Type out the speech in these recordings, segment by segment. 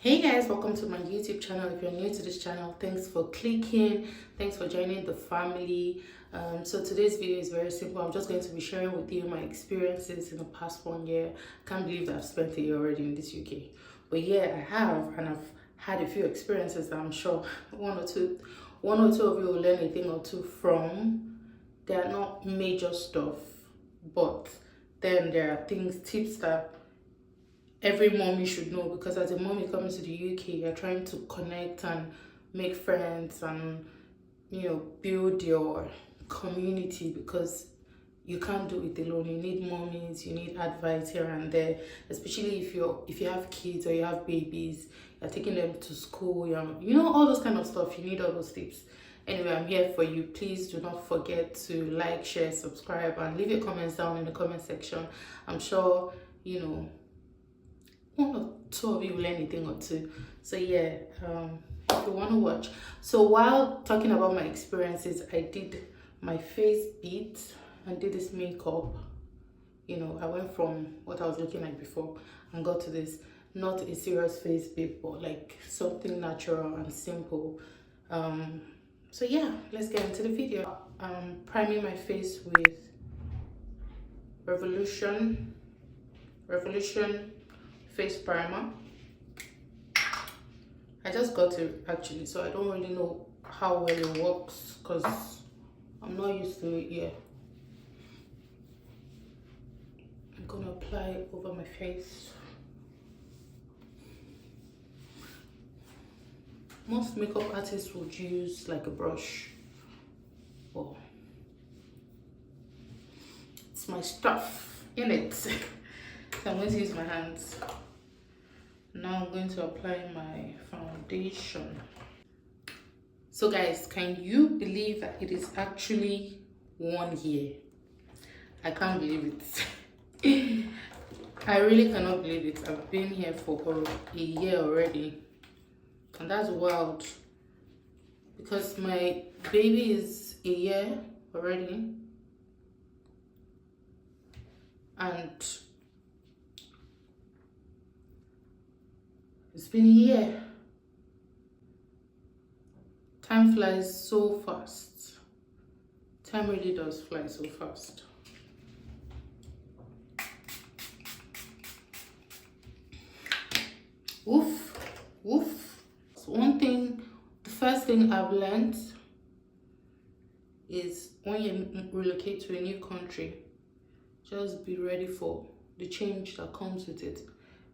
Hey guys, welcome to my YouTube channel. If you're new to this channel, thanks for clicking, thanks for joining the family. So today's video is very simple. I'm just going to be sharing with you my experiences in the past 1 year. Can't believe that I've spent a year already in this UK, but yeah, I have, and I've had a few experiences that I'm sure one or two of you will learn a thing or two from. They are not major stuff, but then there are tips that every mommy should know, because as a mommy coming to the UK, you're trying to connect and make friends and build your community, because you can't do it alone. You need mommies, you need advice here and there, especially if you have kids or you have babies, you're taking them to school, all those kind of stuff. You need all those tips. Anyway, I'm here for you. Please do not forget to like, share, subscribe, and leave your comments down in the comment section. I'm sure one or two of you will learn anything or two. So yeah, if you want to watch. So while talking about my experiences, I did my face beat and did this makeup. I went from what I was looking like before and got to this, not a serious face beat, but like something natural and simple. So yeah, let's get into the video. Priming my face with Revolution face primer. I just got it actually, so I don't really know how well it works because I'm not used to it yet. I'm gonna apply it over my face. Most makeup artists would use like a brush, but it's my stuff in it. So I'm going to use my hands. Now I'm going to apply my foundation. So guys, can you believe that it is actually 1 year? I can't believe it. I really cannot believe it. I've been here for a year already, and that's wild because my baby is a year already, and it's been a year. Time flies so fast. Time really does fly so fast. Woof, woof. So the first thing I've learned is when you relocate to a new country, just be ready for the change that comes with it.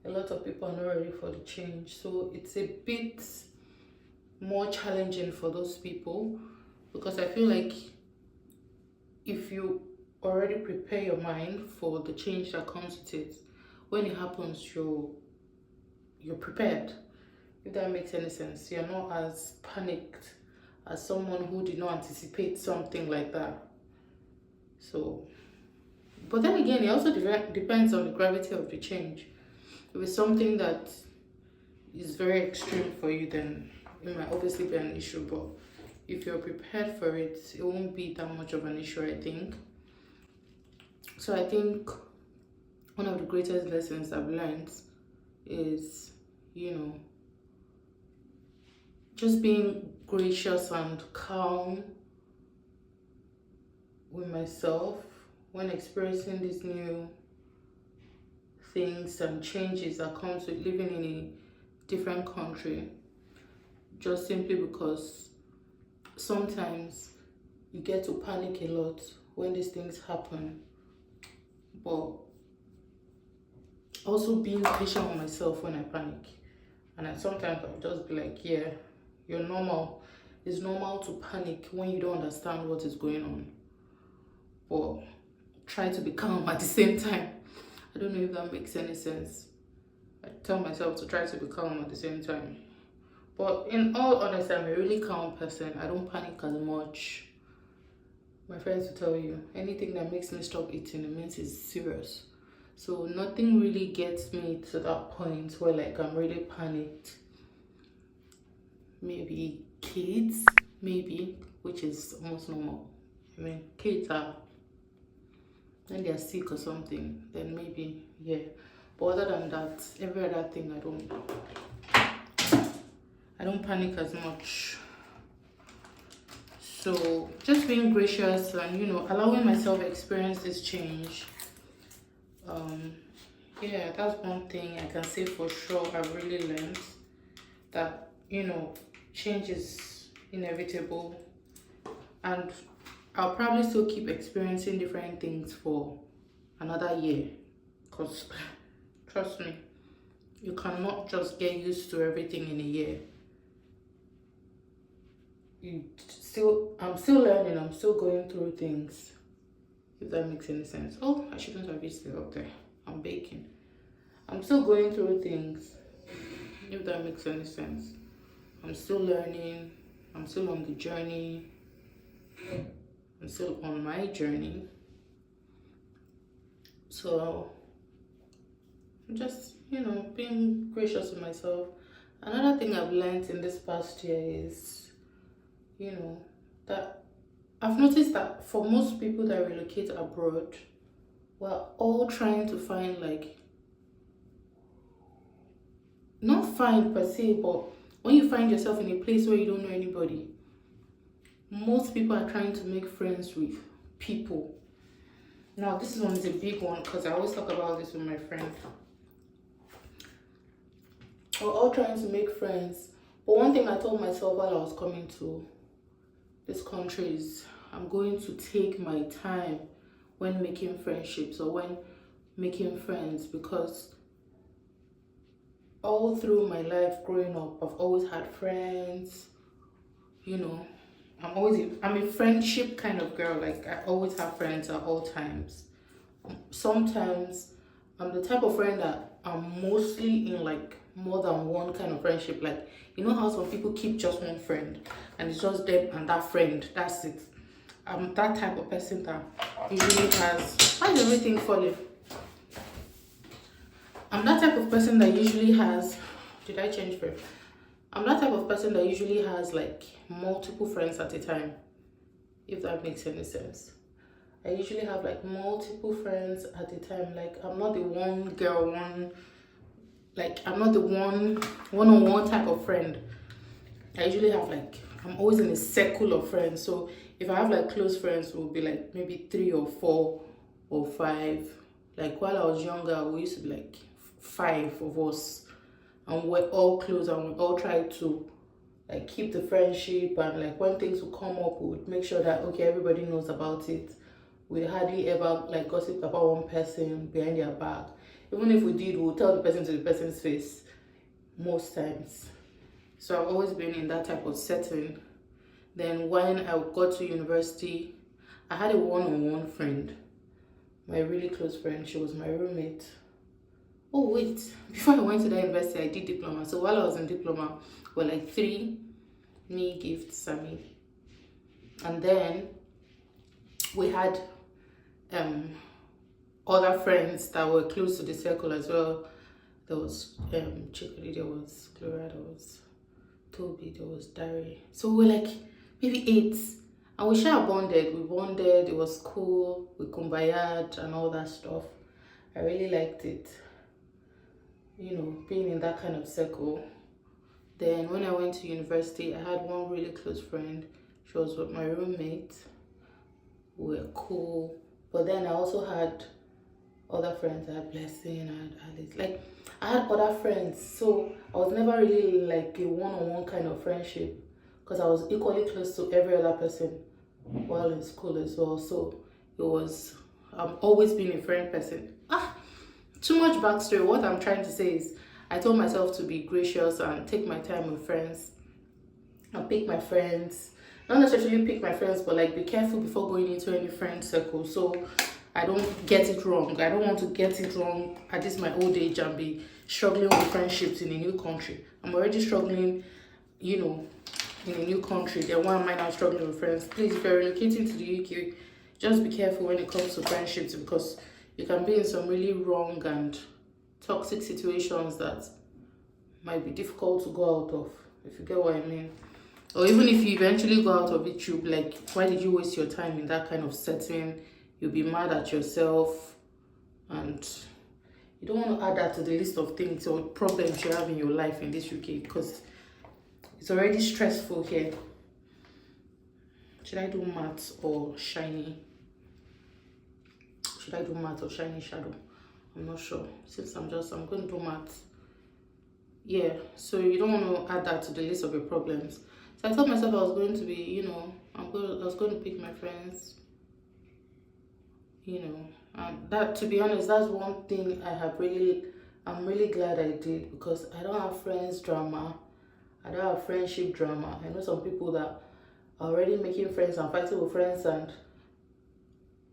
A lot of people are not ready for the change, so it's a bit more challenging for those people, because I feel like if you already prepare your mind for the change that comes with it, when it happens, you're prepared, if that makes any sense. You're not as panicked as someone who did not anticipate something like that. So, but then again, it also depends on the gravity of the change. If it's something that is very extreme for you, then it might obviously be an issue. But if you're prepared for it, it won't be that much of an issue, I think. So I think one of the greatest lessons I've learned is, just being gracious and calm with myself when experiencing these new things and changes that comes with living in a different country, just simply because sometimes you get to panic a lot when these things happen. But also being patient with myself when I panic, and then sometimes I'll just be like, yeah, you're normal. It's normal to panic when you don't understand what is going on, but try to be calm at the same time. I don't know if that makes any sense. I tell myself to try to be calm at the same time. But in all honesty, I'm a really calm person. I don't panic as much. My friends will tell you, anything that makes me stop eating, it means it's serious. So nothing really gets me to that point where like I'm really panicked. Maybe kids, which is almost normal. I mean, kids are, when they're sick or something, then maybe, yeah. But other than that, every other thing, I don't don't panic as much. So just being gracious and, you know, allowing myself experience this change. Yeah, that's one thing I can say for sure I've really learned, that, you know, change is inevitable, and I'll probably still keep experiencing different things for another year, because trust me, you cannot just get used to everything in a year. I'm still learning, I'm still going through things, if that makes any sense. Oh, I shouldn't have used it up there. I'm baking. I'm still going through things, if that makes any sense. I'm still learning, I'm still on the journey, I'm still on my journey. So I'm just, you know, being gracious with myself. Another thing I've learned in this past year is, you know, that I've noticed that for most people that relocate abroad, we're all trying to find, like, not find per se, but when you find yourself in a place where you don't know anybody, most people are trying to make friends with people. Now, this one is a big one because I always talk about this with my friends. We're all trying to make friends. But one thing I told myself while I was coming to this country is I'm going to take my time when making friendships or when making friends, because all through my life growing up, I've always had friends, you know. I'm a friendship kind of girl. Like, I always have friends at all times. Sometimes I'm the type of friend that I'm mostly in, like, more than one kind of friendship. Like, you know how some people keep just one friend and it's just them and that friend, that's it. I'm that type of person that usually has, why is everything falling? I'm that type of person that usually has, did I change frame? I'm that type of person that usually has, like, multiple friends at a time, if that makes any sense. I usually have, like, multiple friends at a time. Like, I'm not the one girl, I'm not the one-on-one type of friend. I usually have, like, I'm always in a circle of friends. So if I have, like, close friends, it will be, like, maybe 3 or 4 or 5. Like, while I was younger, we used to be, like, 5 of us, and we're all close, and we all try to, like, keep the friendship, and, like, when things would come up, we would make sure that, okay, everybody knows about it. We hardly ever, like, gossip about one person behind their back. Even if we did, we'll tell the person to the person's face most times. So I've always been in that type of setting. Then when I got to university, I had a one-on-one friend, my really close friend. She was my roommate. Oh wait, before I went to that university, I did diploma. So while I was in diploma, we were like 3, me, Gift, Sammy. And then we had other friends that were close to the circle as well. There was Chikuri, there was Gloria, there was Toby, there was Dari. So we were like maybe 8, and we sure bonded. We bonded, it was cool, we kumbayad and all that stuff. I really liked it, you know, being in that kind of circle. Then when I went to university, I had one really close friend. She was with my roommate. We were cool. But then I also had other friends. I had Blessing, I had Alice. Like, I had other friends. So I was never really like a one-on-one kind of friendship, because I was equally close to every other person while in school as well. So it was, I've always been a friend person. Too much backstory. What I'm trying to say is, I told myself to be gracious and take my time with friends and pick my friends. Not necessarily pick my friends, but like be careful before going into any friend circle, so I don't get it wrong. I don't want to get it wrong at this my old age and be struggling with friendships in a new country. I'm already struggling, you know, in a new country. Then why am I now struggling with friends? Please, if you're relocating to the UK, just be careful when it comes to friendships, because you can be in some really wrong and toxic situations that might be difficult to go out of, if you get what I mean. Or even if you eventually go out of it, you'll be like, why did you waste your time in that kind of setting? You'll be mad at yourself, and you don't want to add that to the list of things or problems you have in your life in this UK, because It's already stressful here. Should I do matte or shiny? Should I do matte or shiny shadow? I'm not sure. Since I'm going to do matte. Yeah, so you don't want to add that to the list of your problems. So I told myself I was going to be, you know, I was going to pick my friends, you know, and that, to be honest, that's one thing I'm really glad I did, because I don't have friends drama. I don't have friendship drama. I know some people that are already making friends and fighting with friends, and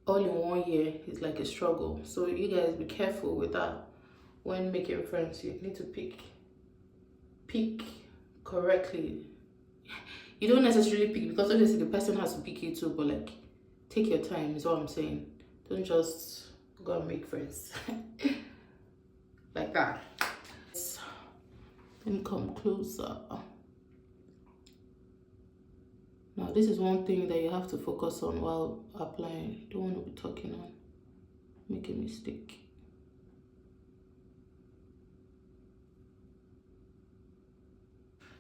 all in 1 year is like a struggle. So you guys be careful with that when making friends. You need to pick correctly. You don't necessarily pick, because obviously the person has to pick you too, but like, take your time is what I'm saying. Don't just go and make friends like that. Let me come closer. Now this is one thing that you have to focus on while applying. You don't want to be talking and make a mistake.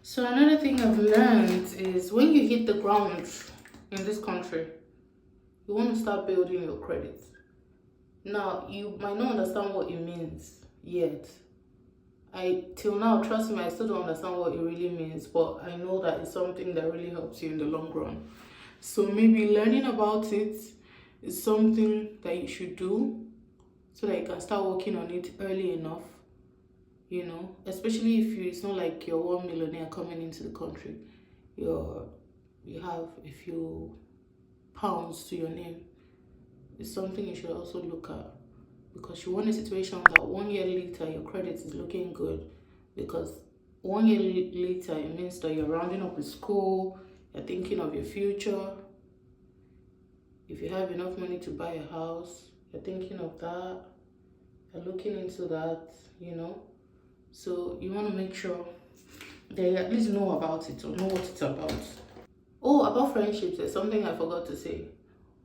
So another thing I've learned is when you hit the ground in this country, you want to start building your credit. Now, you might not understand what it means yet. Till now, trust me, I still don't understand what it really means, but I know that it's something that really helps you in the long run. So maybe learning about it is something that you should do so that you can start working on it early enough. You know, especially it's not like you're one millionaire coming into the country. You have a few pounds to your name. It's something you should also look at, because you want a situation that 1 year later your credit is looking good, because 1 year later it means that you're rounding up with school, you're thinking of your future. If you have enough money to buy a house, you're thinking of that, you're looking into that, you know. So you want to make sure that you at least know about it, or know what it's about. Oh, about friendships, there's something I forgot to say.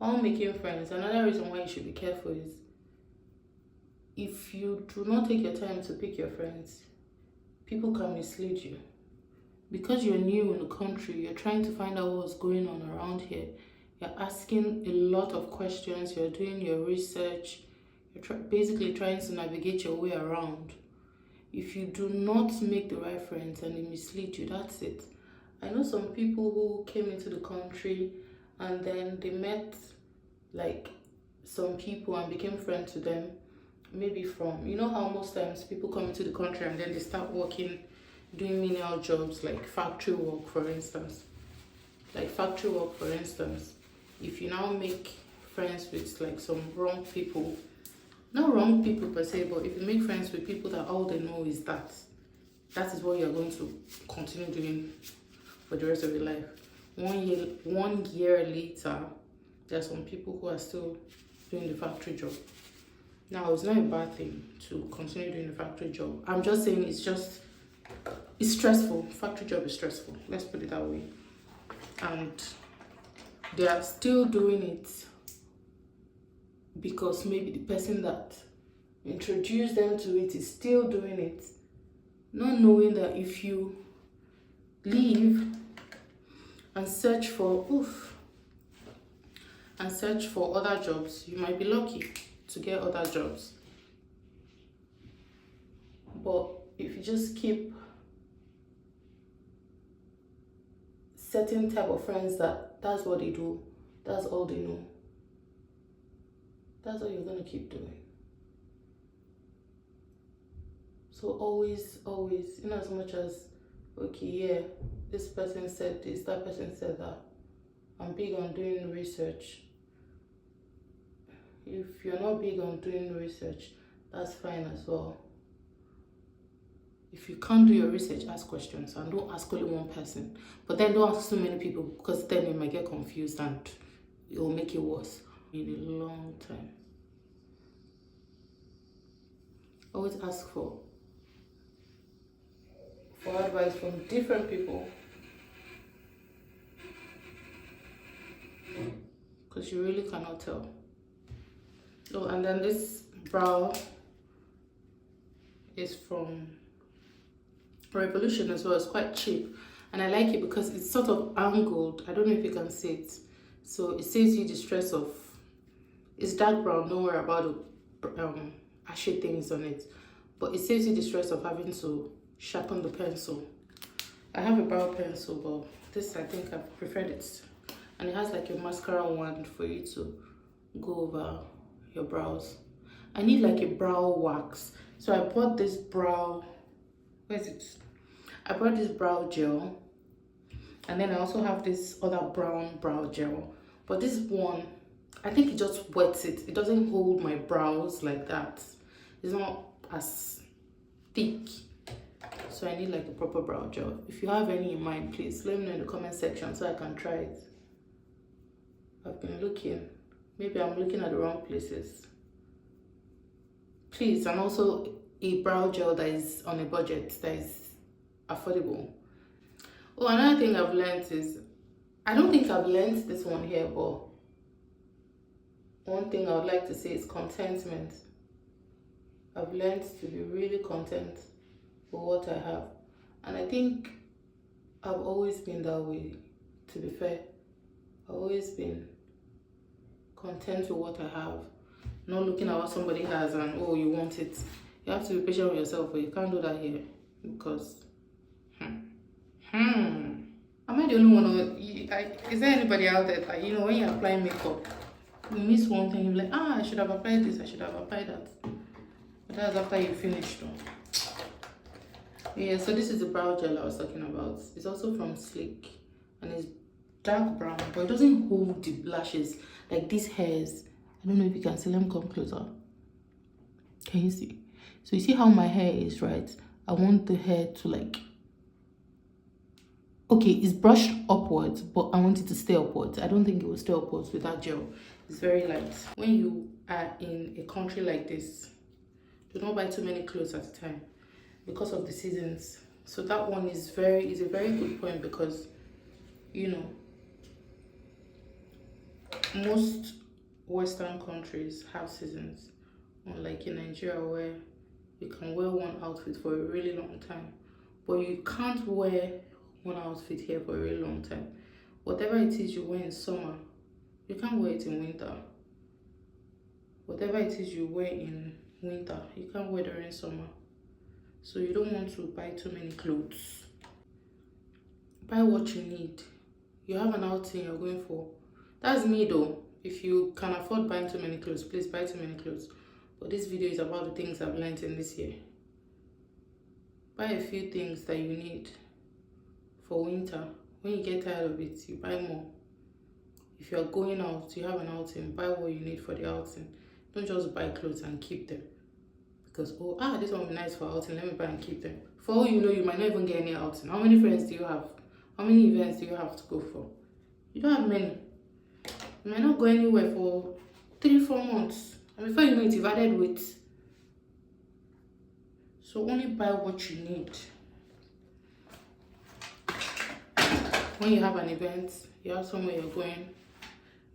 On making friends, another reason why you should be careful is if you do not take your time to pick your friends, people can mislead you. Because you're new in the country, you're trying to find out what's going on around here. You're asking a lot of questions, you're doing your research, you're basically trying to navigate your way around. If you do not make the right friends and they mislead you, that's it. I know some people who came into the country and then they met like some people and became friends with them. Maybe from, you know how most times people come into the country and then they start working, doing menial jobs like factory work, for instance. If you now make friends with like some wrong people, not wrong people per se, but if you make friends with people that all they know is that is what you're going to continue doing for the rest of your life. 1 year later, there are some people who are still doing the factory job. Now, it's not a bad thing to continue doing the factory job. I'm just saying it's stressful. Factory job is stressful. Let's put it that way. And they are still doing it because maybe the person that introduced them to it is still doing it, not knowing that if you leave and search for other jobs, you might be lucky to get other jobs. But if you just keep certain type of friends that's what they do, that's all they know, that's what you're going to keep doing. So always, in as much as, okay, yeah, this person said this, that person said that, I'm big on doing research. If you're not big on doing research, that's fine as well. If you can't do your research, ask questions, and don't ask only one person. But then don't ask too many people, because then you might get confused and it will make it worse in a long time. Always ask for advice from different people, because you really cannot tell. Oh, and then this brow is from Revolution as well. It's quite cheap. and I like it because it's sort of angled. I don't know if you can see it. So it saves you the stress of, it's dark brown, don't worry about the ashy things on it, but it saves you the stress of having to sharpen the pencil. I have a brow pencil, but this, I think I preferred it. And it has like a mascara wand for you to go over your brows. I need like a brow wax, so I bought this brow, where is it? I bought this brow gel, and then I also have this other brown brow gel, but this one, I think it just wets it. It doesn't hold my brows like that. It's not as thick, so I need like a proper brow gel. If you have any in mind, please let me know in the comment section so I can try it. I've been looking, maybe I'm looking at the wrong places. Please, and also a brow gel that is on a budget, that is affordable. Oh, another thing I've learned is, I don't think I've learned this one here, but one thing I would like to say is contentment. I've learned to be really content with what I have, and I think I've always been that way. To be fair, I've always been content with what I have, not looking at what somebody has and oh, you want it. You have to be patient with yourself, but you can't do that here because am I the only one? Is there anybody out there that, you know, when you apply makeup, you miss one thing, you're like, I should have applied this, I should have applied that. But that's after you finish though. Yeah, so this is the brow gel I was talking about. It's also from Sleek and it's dark brown, but it doesn't hold the lashes like these hairs. I don't know if you can see. Let me come closer. Can you see? So you see how my hair is, right? I want the hair to like, okay, it's brushed upwards, but I want it to stay upwards. I don't think it will stay upwards with that gel. It's very light. When you are in a country like this, do not buy too many clothes at a time because of the seasons. So that one is a very good point, because, you know, most Western countries have seasons, unlike in Nigeria where you can wear one outfit for a really long time, but you can't wear one outfit here for a really long time. Whatever it is you wear in summer, you can't wear it in winter. Whatever it is you wear in winter, you can't wear during summer. So you don't want to buy too many clothes. Buy what you need. You have an outing you're going for. That's me though. If you can afford buying too many clothes, please buy too many clothes. But this video is about the things I've learned in this year. Buy a few things that you need for winter. When you get tired of it, you buy more. If you're going out, you have an outing, buy what you need for the outing. Don't just buy clothes and keep them. Because, this one will be nice for outing, let me buy and keep them. For all you know, you might not even get any outing. How many friends do you have? How many events do you have to go for? You don't have many. You might not go anywhere for 3-4 months. And before you know it, you've added weight. So only buy what you need. When you have an event, you have somewhere you're going,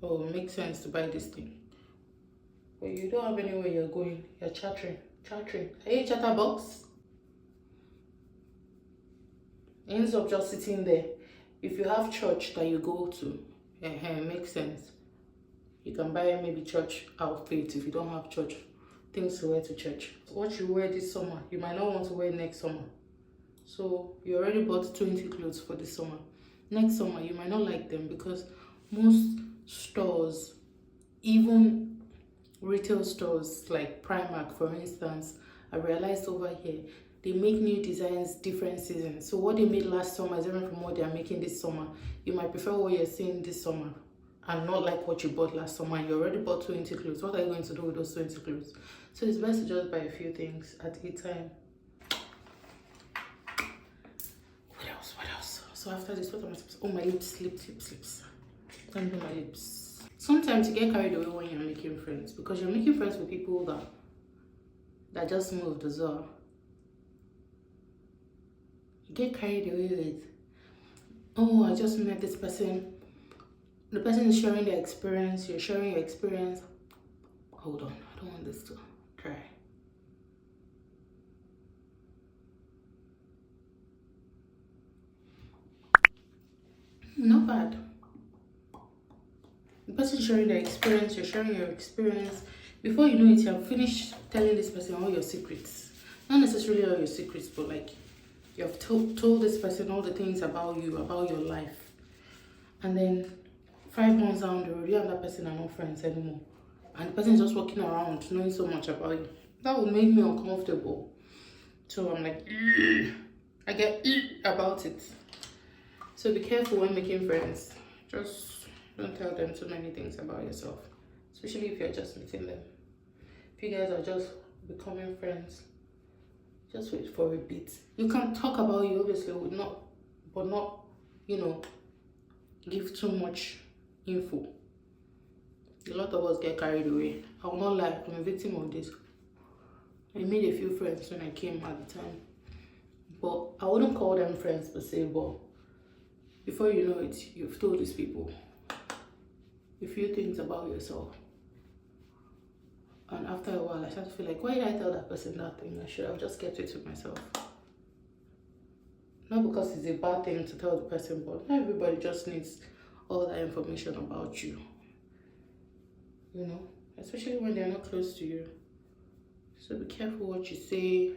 it makes sense to buy this thing. But you don't have anywhere you're going, you're chattering. Are you a chatterbox? It ends up just sitting there. If you have church that you go to, it makes sense. You can buy maybe church outfits if you don't have church things to wear to church. What you wear this summer, you might not want to wear next summer. So you already bought 20 clothes for this summer. Next summer, you might not like them because most stores, even retail stores like Primark, for instance, I realized over here, they make new designs different seasons. So what they made last summer is different from what they are making this summer. You might prefer what you're seeing this summer and not like what you bought last summer. You already bought 20 clothes. What are you going to do with those 20 clothes? So it's best to just buy a few things at a time. What else? So after this, what am I supposed to... Oh, my lips. Let me do my lips. Sometimes you get carried away when you're making friends, because you're making friends with people that just moved as well. You get carried away with, I just met this person. The person is sharing their experience. You're sharing your experience. Hold on, I don't want this to dry. Not bad. The person sharing their experience, you're sharing your experience. Before you know it, you have finished telling this person all your secrets. Not necessarily all your secrets, but like you have told this person all the things about you, about your life. And then 5 months down the road, you and that person are not friends anymore. And the person is just walking around knowing so much about you. That would make me uncomfortable. So I'm like, I get about it. So be careful when making friends. Just don't tell them too many things about yourself. Especially if you're just meeting them. If you guys are just becoming friends, just wait for a bit. You can talk about you, obviously, but not, give too much info. A lot of us get carried away. I will not lie, I'm a victim of this. I made a few friends when I came at the time. But I wouldn't call them friends per se, but before you know it, you've told these people a few things about yourself. And after a while, I start to feel like, why did I tell that person that thing? I should have just kept it to myself. Not because it's a bad thing to tell the person, but not everybody just needs all that information about you. Especially when they're not close to you. So be careful what you say,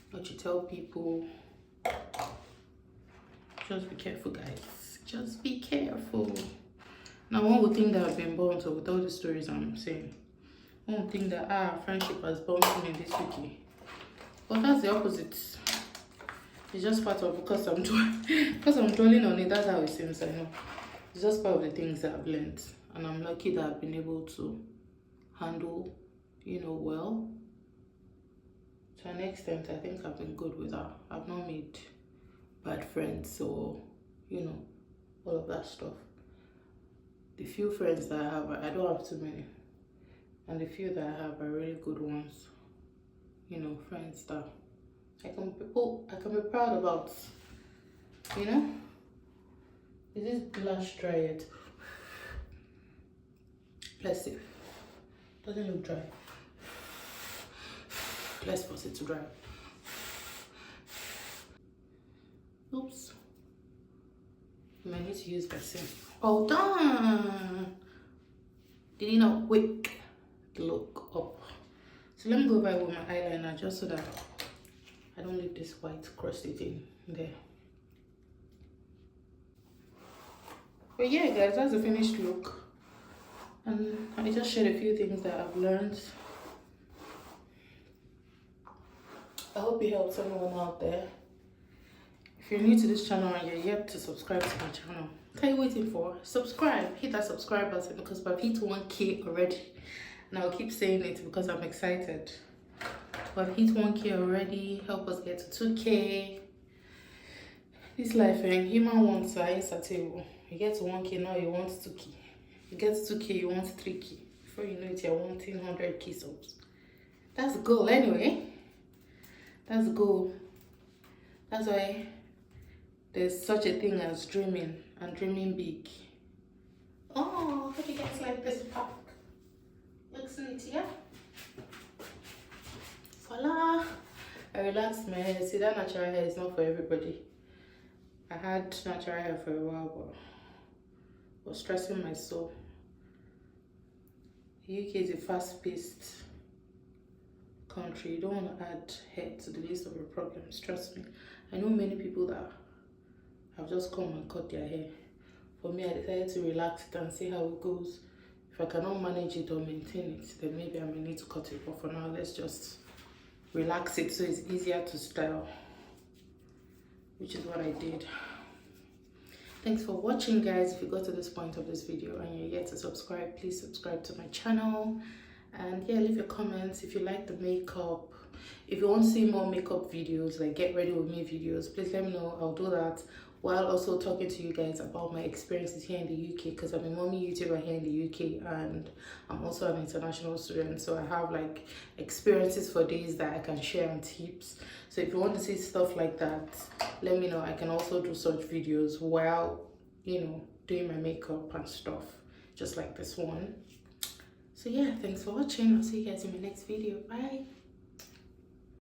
what you tell people. Just be careful, guys. Just be careful. Now, one would think that I've been born, so with all the stories I'm saying, one would think that friendship has born me this week. But that's the opposite. It's just part of because I'm dwelling on it. That's how it seems. I know. It's just part of the things that I've learned, and I'm lucky that I've been able to handle, well. To an extent, I think I've been good with that. I've not made bad friends or, all of that stuff. The few friends that I have, I don't have too many. And the few that I have are really good ones. Friends that I can be proud about. Is this blush dry yet? Let's see. Doesn't look dry. Let's force it to dry. Oops. I might need to use Vaseline. All done. Did you not wake the look up? So let me go over with my eyeliner just so that I don't leave this white crusty thing there. But yeah, guys, that's the finished look. And I just shared a few things that I've learned. I hope it helps anyone out there. If you're new to this channel and you're yet to subscribe to my channel, what are you waiting for? Subscribe, hit that subscribe button because I've hit 1K already. And I'll keep saying it because I'm excited. I've hit 1K already. Help us get to 2K. This life, human wants are insatiable. You get to 1K now, you want 2K. You get to 2K, you want 3K. Before you know it, you're wanting 100K subs. That's the goal anyway. That's the goal. That's why there's such a thing as dreaming and dreaming big. Oh, how do you guys like this pack? Looks neat, yeah? Voila! I relaxed my hair. See, that natural hair is not for everybody. I had natural hair for a while, but it was stressing my soul. The UK is a fast-paced country. You don't want to add hair to the list of your problems, trust me. I know many people that have just come and cut their hair. For me, I decided to relax it and see how it goes. If I cannot manage it or maintain it, then maybe I may need to cut it. But for now, let's just relax it so it's easier to style, which is what I did. Thanks for watching, guys. If you got to this point of this video and you're yet to subscribe, please subscribe to my channel. And yeah, leave your comments if you like the makeup. If you want to see more makeup videos, like get ready with me videos, please let me know. I'll do that while also talking to you guys about my experiences here in the UK, because I'm a mommy YouTuber here in the UK and I'm also an international student, so I have like experiences for days that I can share and tips. So if you want to see stuff like that, let me know. I can also do such videos while doing my makeup and stuff, just like this one. So yeah, thanks for watching. I'll see you guys in my next video. Bye.